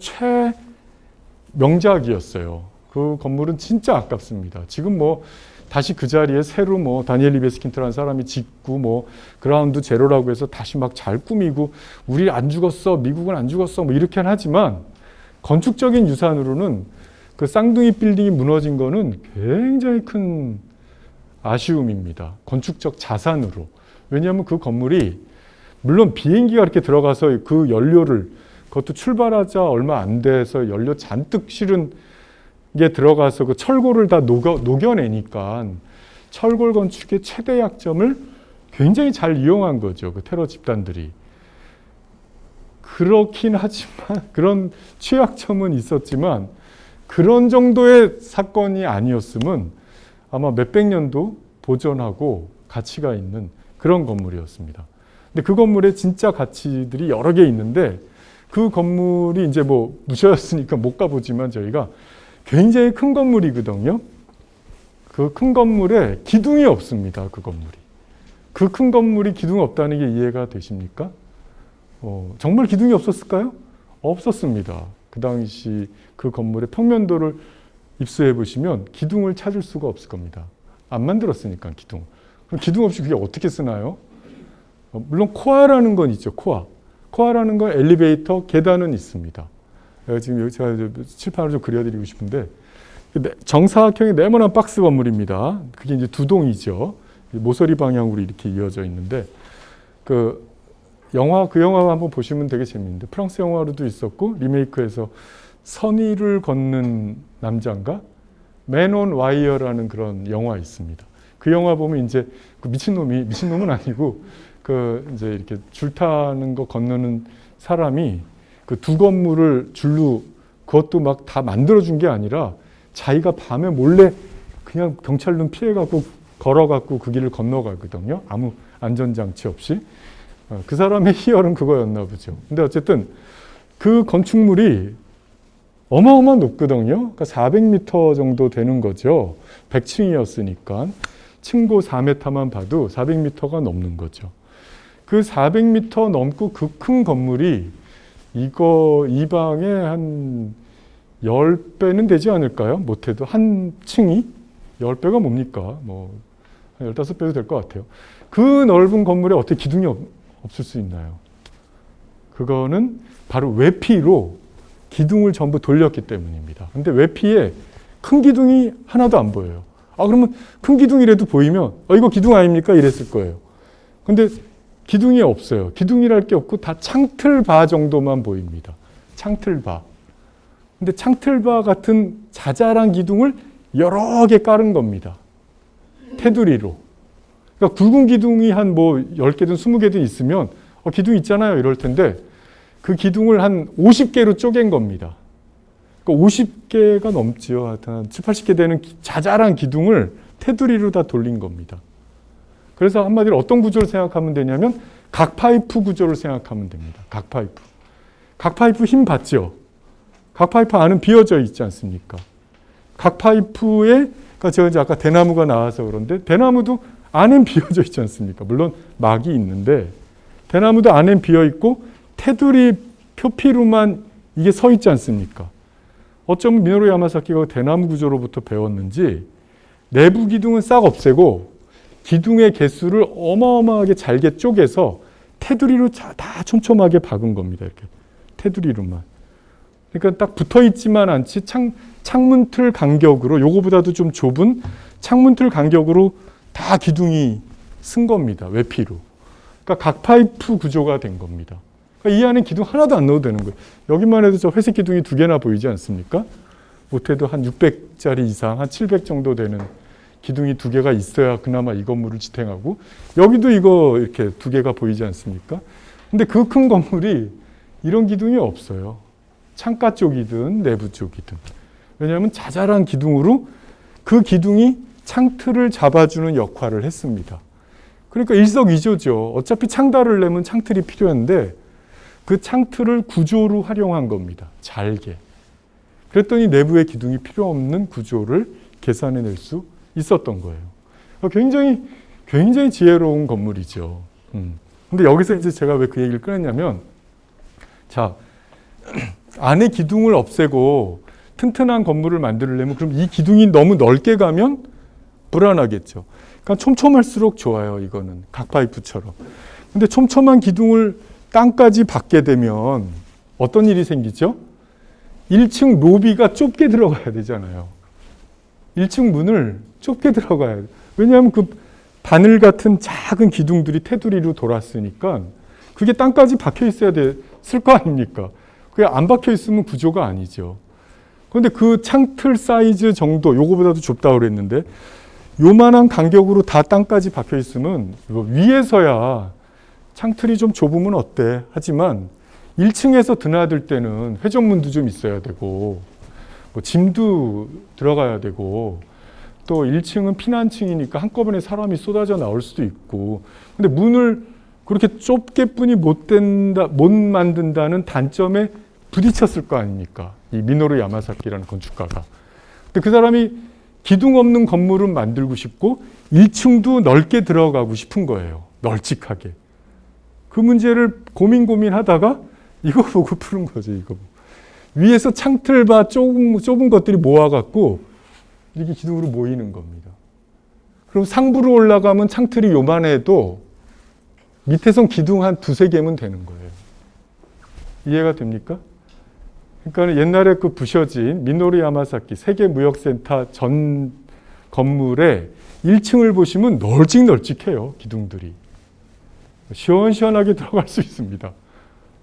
최명작이었어요. 그 건물은 진짜 아깝습니다. 지금 뭐 다시 그 자리에 새로 뭐 다니엘 리베스킨트라는 사람이 짓고 뭐 그라운드 제로라고 해서 다시 막 잘 꾸미고 우리 안 죽었어, 미국은 안 죽었어 뭐 이렇게는 하지만 건축적인 유산으로는 그 쌍둥이 빌딩이 무너진 거는 굉장히 큰 아쉬움입니다. 건축적 자산으로. 왜냐하면 그 건물이 물론 비행기가 이렇게 들어가서 그 연료를 그것도 출발하자 얼마 안 돼서 연료 잔뜩 실은 게 들어가서 그 철골을 다 녹여내니까 철골 건축의 최대 약점을 굉장히 잘 이용한 거죠. 그 테러 집단들이. 그렇긴 하지만 그런 취약점은 있었지만 그런 정도의 사건이 아니었으면 아마 몇백 년도 보존하고 가치가 있는 그런 건물이었습니다. 근데 그 건물에 진짜 가치들이 여러 개 있는데 그 건물이 이제 뭐 무셔였으니까 못 가보지만 저희가 굉장히 큰 건물이거든요. 그 큰 건물에 기둥이 없습니다. 그 건물이. 그 큰 건물이 기둥이 없다는 게 이해가 되십니까? 정말 기둥이 없었을까요? 없었습니다. 그 당시 그 건물의 평면도를 입수해 보시면 기둥을 찾을 수가 없을 겁니다. 안 만들었으니까 기둥. 그럼 기둥 없이 그게 어떻게 쓰나요? 물론 코아라는 건 있죠. 코아. 코아라는 건 엘리베이터, 계단은 있습니다. 지금 여기 제가 칠판을 좀 그려드리고 싶은데 정사각형의 네모난 박스 건물입니다. 그게 이제 두 동이죠. 모서리 방향으로 이렇게 이어져 있는데 그 영화 한번 보시면 되게 재밌는데 프랑스 영화로도 있었고 리메이크해서 선 위를 걷는 남자인가? 맨 온 와이어라는 그런 영화 있습니다. 그 영화 보면 이제 그 미친놈은 아니고 그 이제 이렇게 줄 타는 거 건너는 사람이 그 두 건물을 줄로 그것도 막 다 만들어준 게 아니라 자기가 밤에 몰래 그냥 경찰 눈 피해갖고 걸어갖고 그 길을 건너가거든요. 아무 안전장치 없이. 그 사람의 희열은 그거였나 보죠. 근데 어쨌든 그 건축물이 어마어마한 높거든요. 그러니까 400m 정도 되는 거죠. 100층이었으니까. 층고 4m만 봐도 400m가 넘는 거죠. 그 400m 넘고 그 큰 건물이 이 방에 한 10배는 되지 않을까요? 못해도 한 층이? 10배가 뭡니까? 뭐, 한 15배도 될 것 같아요. 그 넓은 건물에 어떻게 기둥이 없을 수 있나요? 그거는 바로 외피로 기둥을 전부 돌렸기 때문입니다. 근데 외피에 큰 기둥이 하나도 안 보여요. 그러면 큰 기둥이라도 보이면, 이거 기둥 아닙니까? 이랬을 거예요. 근데 기둥이 없어요. 기둥이랄 게 없고 다 창틀바 정도만 보입니다. 창틀바. 근데 창틀바 같은 자잘한 기둥을 여러 개 깔은 겁니다. 테두리로. 그러니까 굵은 기둥이 한 뭐 10개든 20개든 있으면 기둥 있잖아요. 이럴 텐데 그 기둥을 한 50개로 쪼갠 겁니다. 그러니까 50개가 넘지요. 하여튼 한 7, 80개 되는 자잘한 기둥을 테두리로 다 돌린 겁니다. 그래서 한마디로 어떤 구조를 생각하면 되냐면 각파이프 구조를 생각하면 됩니다. 각파이프. 각파이프 힘 받죠? 각파이프 안은 비어져 있지 않습니까? 각파이프에, 그러니까 제가 이제 아까 대나무가 나와서 그런데 대나무도 안엔 비어져 있지 않습니까? 물론 막이 있는데 대나무도 안엔 비어 있고 테두리 표피로만 이게 서 있지 않습니까? 어쩌면 미노루 야마사키가 대나무 구조로부터 배웠는지 내부 기둥은 싹 없애고 기둥의 개수를 어마어마하게 잘게 쪼개서 테두리로 다 촘촘하게 박은 겁니다. 이렇게 테두리로만. 그러니까 딱 붙어 있지만 않지 창문틀 간격으로 요거보다도 좀 좁은 창문틀 간격으로 다 기둥이 쓴 겁니다. 외피로. 그러니까 각파이프 구조가 된 겁니다. 그러니까 이 안에 기둥 하나도 안 넣어도 되는 거예요. 여기만 해도 저 회색 기둥이 2개나 보이지 않습니까? 못해도 한 600짜리 이상, 한 700 정도 되는 기둥이 2개가 있어야 그나마 이 건물을 지탱하고 여기도 이거 이렇게 2개가 보이지 않습니까? 근데 그 큰 건물이 이런 기둥이 없어요. 창가 쪽이든 내부 쪽이든. 왜냐하면 자잘한 기둥으로 그 기둥이 창틀을 잡아주는 역할을 했습니다. 그러니까 일석이조죠. 어차피 창달을 내면 창틀이 필요한데 그 창틀을 구조로 활용한 겁니다. 잘게. 그랬더니 내부에 기둥이 필요 없는 구조를 계산해낼 수 있었던 거예요. 굉장히 지혜로운 건물이죠. 근데 여기서 이제 제가 왜 그 얘기를 꺼냈냐면, 자, 안에 기둥을 없애고 튼튼한 건물을 만들려면 그럼 이 기둥이 너무 넓게 가면 불안하겠죠. 그러니까 촘촘할수록 좋아요, 이거는. 각파이프처럼. 근데 촘촘한 기둥을 땅까지 받게 되면 어떤 일이 생기죠? 1층 로비가 좁게 들어가야 되잖아요. 1층 문을 좁게 들어가야 돼요. 왜냐하면 그 바늘 같은 작은 기둥들이 테두리로 돌았으니까 그게 땅까지 박혀 있어야 됐을 거 아닙니까? 그게 안 박혀 있으면 구조가 아니죠. 그런데 그 창틀 사이즈 정도, 요거보다도 좁다고 그랬는데 요만한 간격으로 다 땅까지 박혀 있으면 위에서야 창틀이 좀 좁으면 어때? 하지만 1층에서 드나들 때는 회전문도 좀 있어야 되고 뭐 짐도 들어가야 되고 또 1층은 피난층이니까 한꺼번에 사람이 쏟아져 나올 수도 있고 근데 문을 그렇게 좁게뿐이 못 만든다는 단점에 부딪혔을 거 아닙니까? 이 미노루 야마사키라는 건축가가. 근데 그 사람이 기둥 없는 건물은 만들고 싶고 1층도 넓게 들어가고 싶은 거예요. 널찍하게. 그 문제를 고민하다가 이거 보고 푸는 거죠. 이거 보고. 위에서 창틀과 좁은 것들이 모아갖고 이렇게 기둥으로 모이는 겁니다. 그럼 상부로 올라가면 창틀이 요만해도 밑에선 기둥 한 두세 개면 되는 거예요. 이해가 됩니까? 그러니까 옛날에 그 부셔진 미노루 야마사키 세계무역센터 전 건물의 1층을 보시면 널찍널찍해요. 기둥들이. 시원시원하게 들어갈 수 있습니다.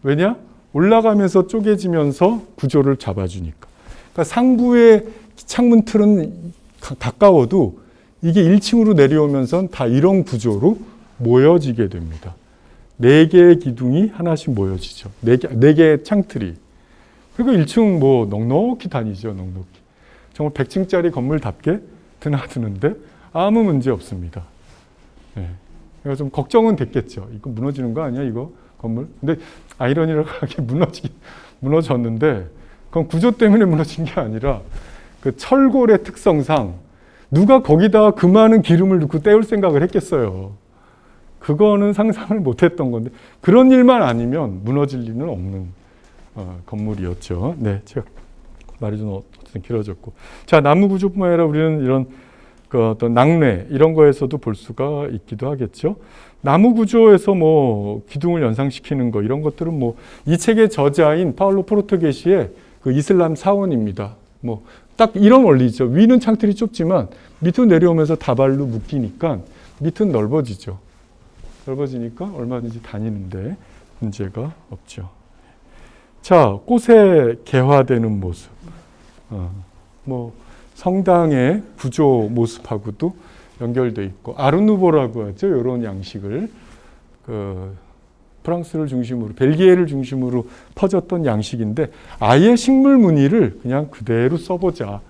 왜냐? 올라가면서 쪼개지면서 구조를 잡아주니까. 그러니까 상부의 창문 틀은 가까워도 이게 1층으로 내려오면서 다 이런 구조로 모여지게 됩니다. 4개의 기둥이 하나씩 모여지죠. 4개의 창틀이. 그리고 1층 뭐 넉넉히 다니죠. 넉넉히. 정말 100층짜리 건물답게 드나드는데 아무 문제 없습니다. 네. 그래서 좀 걱정은 됐겠죠. 이거 무너지는 거 아니야, 이거 건물? 근데 아이러니하게 무너졌는데 그건 구조 때문에 무너진 게 아니라 그 철골의 특성상 누가 거기다가 그 많은 기름을 넣고 때울 생각을 했겠어요. 그거는 상상을 못했던 건데 그런 일만 아니면 무너질 리는 없는 건물이었죠. 네, 제가 말이 좀 어쨌든 길어졌고, 자 나무 구조뿐만 아니라 우리는 이런 그 어떤 낙뢰 이런 거에서도 볼 수가 있기도 하겠죠. 나무 구조에서 뭐 기둥을 연상시키는 거 이런 것들은 뭐 이 책의 저자인 파울로 포르투게시의 그 이슬람 사원입니다. 뭐 딱 이런 원리죠. 위는 창틀이 좁지만 밑으로 내려오면서 다발로 묶이니까 밑은 넓어지죠. 넓어지니까 얼마든지 다니는데 문제가 없죠. 자, 꽃의 개화되는 모습. 뭐 성당의 구조 모습하고도 연결돼 있고 아르누보라고 하죠. 이런 양식을 프랑스를 중심으로 벨기에를 중심으로 퍼졌던 양식인데 아예 식물 무늬를 그냥 그대로 써보자.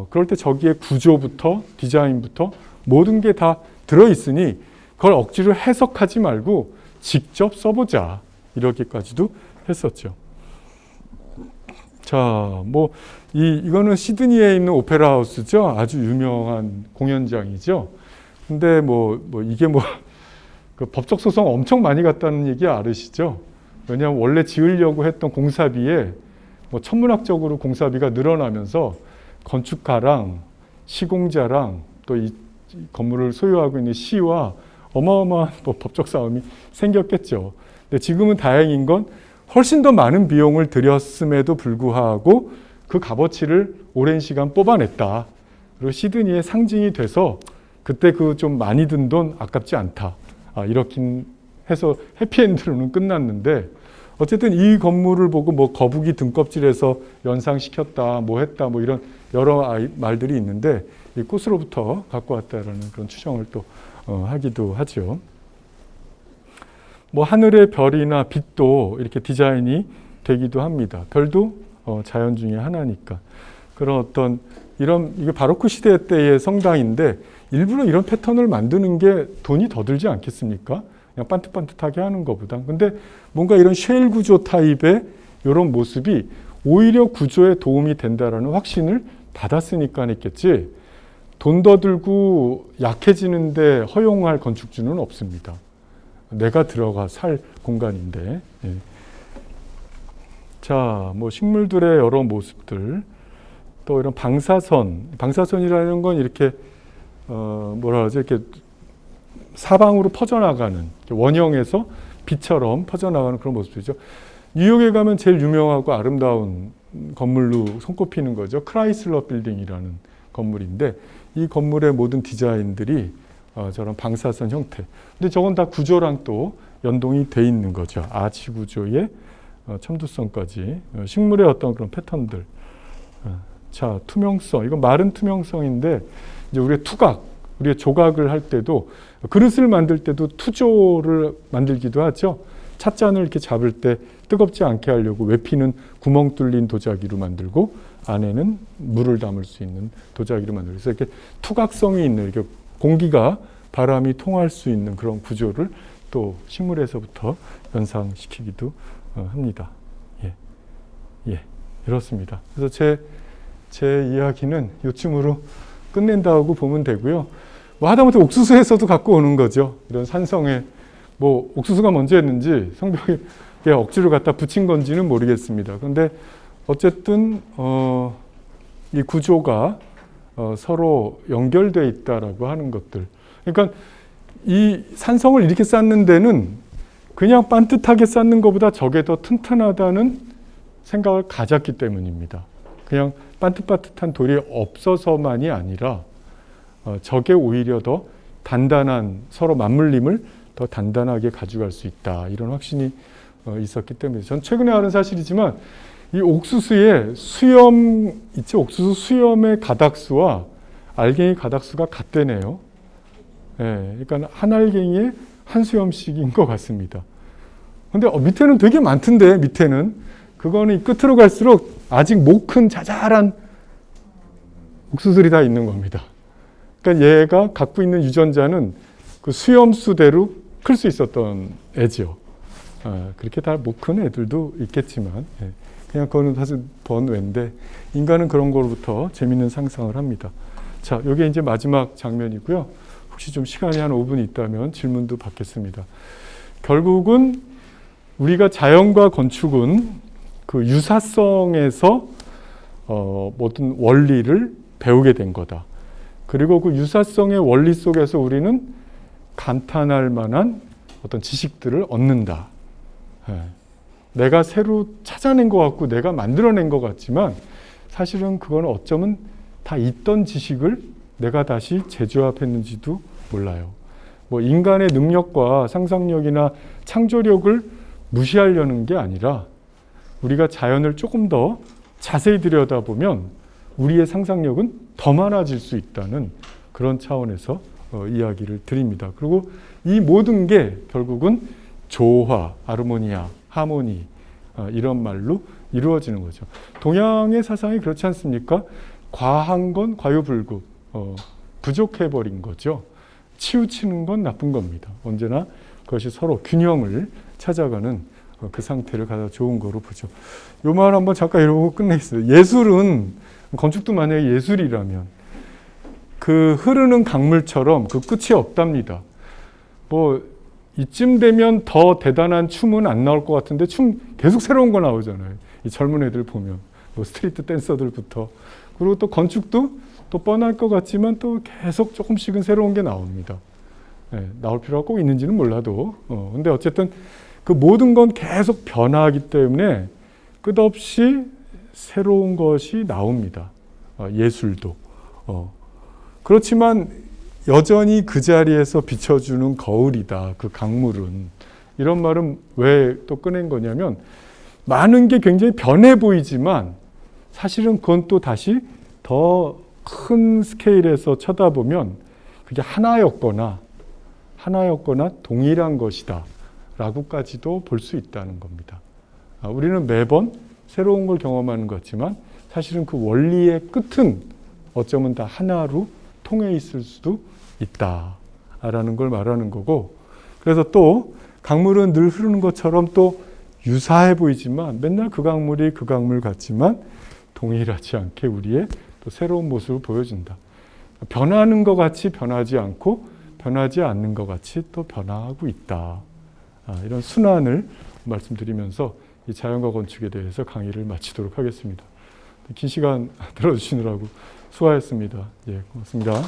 그럴 때 저기에 구조부터 디자인부터 모든 게 다 들어있으니 그걸 억지로 해석하지 말고 직접 써보자. 이렇게까지도 했었죠. 자, 뭐 이거는 시드니에 있는 오페라 하우스죠. 아주 유명한 공연장이죠. 근데 이게 그 법적 소송 엄청 많이 갔다는 얘기 알으시죠? 왜냐하면 원래 지으려고 했던 공사비에 천문학적으로 공사비가 늘어나면서 건축가랑 시공자랑 또 이 건물을 소유하고 있는 시와 어마어마한 법적 싸움이 생겼겠죠. 근데 지금은 다행인 건 훨씬 더 많은 비용을 들였음에도 불구하고 그 값어치를 오랜 시간 뽑아냈다. 그리고 시드니의 상징이 돼서 그때 그 좀 많이 든 돈 아깝지 않다. 이렇게 해서 해피엔드로는 끝났는데 어쨌든 이 건물을 보고 거북이 등껍질에서 연상시켰다, 했다, 이런 여러 말들이 있는데 이 꽃으로부터 갖고 왔다라는 그런 추정을 또 하기도 하죠. 하늘의 별이나 빛도 이렇게 디자인이 되기도 합니다. 별도 자연 중에 하나니까. 그런 어떤 이게 바로크 시대 때의 성당인데 일부러 이런 패턴을 만드는 게 돈이 더 들지 않겠습니까? 그냥 반듯반듯하게 하는 것보다. 근데 뭔가 이런 쉘 구조 타입의 이런 모습이 오히려 구조에 도움이 된다라는 확신을 받았으니까 했겠지. 돈 더 들고 약해지는데 허용할 건축주는 없습니다. 내가 들어가 살 공간인데. 예. 자, 뭐 식물들의 여러 모습들, 또 이런 방사선이라는 건 이렇게 뭐라 그러죠? 이렇게 사방으로 퍼져나가는 원형에서 빛처럼 퍼져나가는 그런 모습이죠. 뉴욕에 가면 제일 유명하고 아름다운 건물로 손꼽히는 거죠. 크라이슬러 빌딩이라는 건물인데 이 건물의 모든 디자인들이 저런 방사선 형태. 근데 저건 다 구조랑 또 연동이 돼 있는 거죠. 아치 구조의 첨두성까지 식물의 어떤 그런 패턴들. 자, 투명성. 이건 마른 투명성인데 이제 우리의 투각, 우리의 조각을 할 때도 그릇을 만들 때도 투조를 만들기도 하죠. 찻잔을 이렇게 잡을 때 뜨겁지 않게 하려고 외피는 구멍 뚫린 도자기로 만들고 안에는 물을 담을 수 있는 도자기로 만들고 그래서 이렇게 투각성이 있는 이렇게 공기가 바람이 통할 수 있는 그런 구조를 또 식물에서부터 연상시키기도 합니다. 예, 이렇습니다. 그래서 제 이야기는 요쯤으로 끝낸다고 보면 되고요. 뭐 하다못해 옥수수에서도 갖고 오는 거죠. 이런 산성에 뭐 옥수수가 먼저 했는지 성벽에 억지로 갖다 붙인 건지는 모르겠습니다. 그런데 어쨌든 이 구조가 서로 연결되어 있다라고 하는 것들. 그러니까 이 산성을 이렇게 쌓는 데는 그냥 반듯하게 쌓는 것보다 저게 더 튼튼하다는 생각을 가졌기 때문입니다. 그냥 반듯반듯한 돌이 없어서만이 아니라 저게 오히려 더 단단한 서로 맞물림을 더 단단하게 가져갈 수 있다. 이런 확신이 있었기 때문에 전 최근에 알은 사실이지만 이 옥수수의 수염 있죠? 옥수수 수염의 가닥수와 알갱이 가닥수가 같대네요. 예, 그러니까 한 알갱이에 한 수염씩인 것 같습니다. 근데 밑에는 되게 많던데 밑에는 그거는 이 끝으로 갈수록 아직 못 큰 자잘한 옥수수들이 다 있는 겁니다. 그러니까 얘가 갖고 있는 유전자는 그 수염수대로 클 수 있었던 애죠. 그렇게 다 못 큰 애들도 있겠지만 그냥 그거는 사실 번외인데 인간은 그런 거로부터 재밌는 상상을 합니다. 자, 이게 이제 마지막 장면이고요. 혹시 좀 시간이 한 5분 있다면 질문도 받겠습니다. 결국은 우리가 자연과 건축은 그 유사성에서 모든 원리를 배우게 된 거다. 그리고 그 유사성의 원리 속에서 우리는 감탄할 만한 어떤 지식들을 얻는다. 내가 새로 찾아낸 것 같고 내가 만들어낸 것 같지만 사실은 그건 어쩌면 다 있던 지식을 내가 다시 재조합했는지도 몰라요. 뭐 인간의 능력과 상상력이나 창조력을 무시하려는 게 아니라 우리가 자연을 조금 더 자세히 들여다보면 우리의 상상력은 더 많아질 수 있다는 그런 차원에서 이야기를 드립니다. 그리고 이 모든 게 결국은 조화, 아르모니아, 하모니 이런 말로 이루어지는 거죠. 동양의 사상이 그렇지 않습니까? 과한 건 과유불급, 부족해버린 거죠. 치우치는 건 나쁜 겁니다. 언제나 그것이 서로 균형을 찾아가는 그 상태를 가장 좋은 거로 보죠. 요 말 한번 잠깐 이러고 끝내겠습니다. 예술은, 건축도 만약에 예술이라면 그 흐르는 강물처럼 그 끝이 없답니다. 뭐 이쯤 되면 더 대단한 춤은 안 나올 것 같은데 춤 계속 새로운 거 나오잖아요. 이 젊은 애들 보면 뭐 스트리트 댄서들부터. 그리고 또 건축도 또 뻔할 것 같지만 또 계속 조금씩은 새로운 게 나옵니다. 나올 필요가 꼭 있는지는 몰라도 근데 어쨌든 그 모든 건 계속 변화하기 때문에 끝없이 새로운 것이 나옵니다. 예술도. 그렇지만 여전히 그 자리에서 비춰주는 거울이다. 그 강물은. 이런 말은 왜 또 꺼낸 거냐면 많은 게 굉장히 변해 보이지만 사실은 그건 또 다시 더 큰 스케일에서 쳐다보면 그게 하나였거나 동일한 것이다. 라고까지도 볼 수 있다는 겁니다. 우리는 매번 새로운 걸 경험하는 것 같지만 사실은 그 원리의 끝은 어쩌면 다 하나로 통해 있을 수도 있다라는 걸 말하는 거고, 그래서 또 강물은 늘 흐르는 것처럼 또 유사해 보이지만 맨날 그 강물이 그 강물 같지만 동일하지 않게 우리의 또 새로운 모습을 보여준다. 변하는 것 같이 변하지 않고 변하지 않는 것 같이 또 변화하고 있다. 이런 순환을 말씀드리면서 이 자연과 건축에 대해서 강의를 마치도록 하겠습니다. 긴 시간 들어주시느라고 수고하셨습니다. 예, 고맙습니다.